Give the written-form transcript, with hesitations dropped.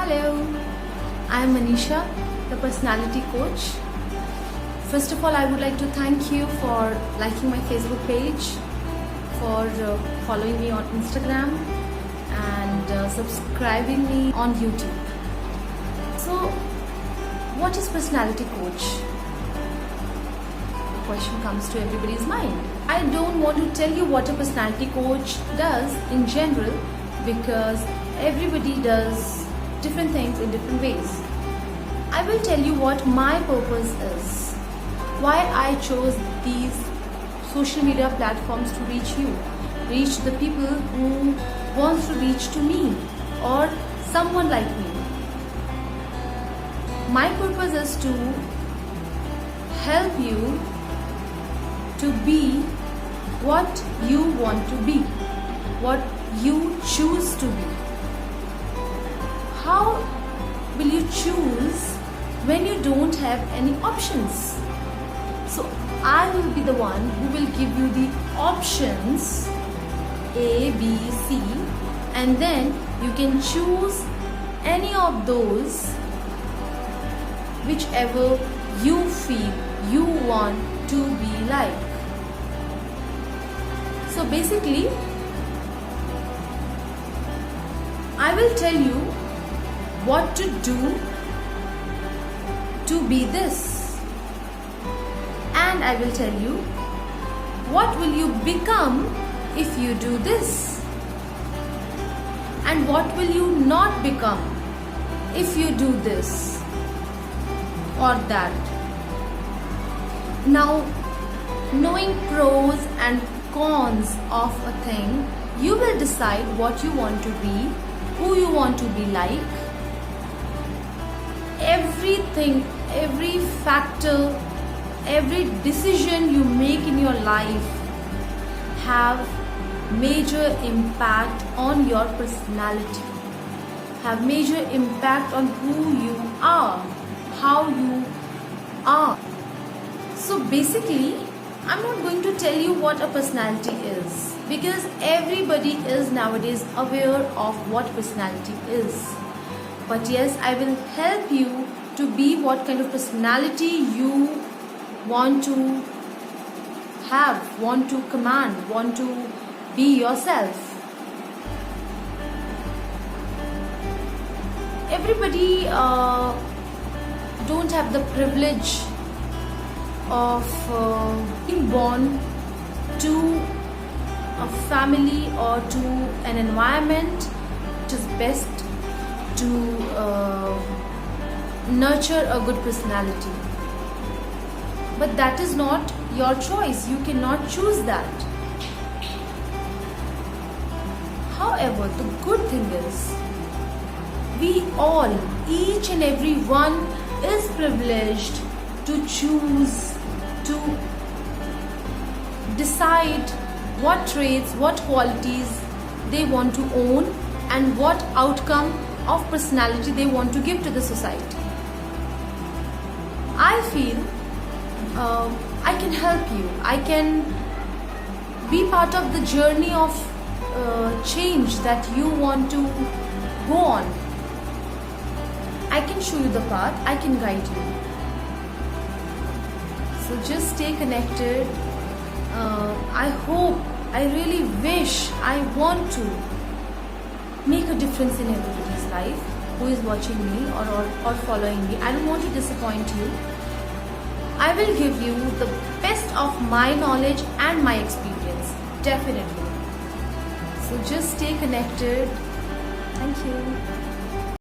Hello, I am Manisha, the personality coach. First of all, I would like to thank you for liking my Facebook page, for following me on Instagram, and subscribing me on YouTube. So, what is personality coach? The question comes to everybody's mind. I don't want to tell you what a personality coach does in general, because everybody does different things in different ways. I will tell you what my purpose is, why I chose these social media platforms to reach the people who wants to reach to me or someone like me. My purpose is to help you to be what you want to be, what you choose to be. How will you choose when you don't have any options? So I will be the one who will give you the options A, B, C, and then you can choose any of those, whichever you feel you want to be like. So basically, I will tell you what to do to be this, and I will tell you what will you become if you do this, and what will you not become if you do this or that. Now, knowing pros and cons of a thing, you will decide what you want to be, who you want to be like. Everything, every factor, every decision you make in your life have major impact on your personality, have major impact on who you are, how you are. So basically, I'm not going to tell you what a personality is, because everybody is nowadays aware of what personality is. But yes, I will help you to be what kind of personality you want to have, want to command, want to be yourself. Everybody don't have the privilege of being born to a family or to an environment which is best to nurture a good personality. But that is not your choice. You cannot choose that. However, the good thing is, we all, each and every one, is privileged to choose, to decide what traits, what qualities they want to own, and what outcome of personality they want to give to the society. I feel I can help you. I can be part of the journey of change that you want to go on. I can show you the path. I can guide you. So just stay connected. I hope, I really wish, I want to make a difference in everybody's life who is watching me or following me. I don't want to disappoint you. I will give you the best of my knowledge and my experience, definitely. So just stay connected. Thank you.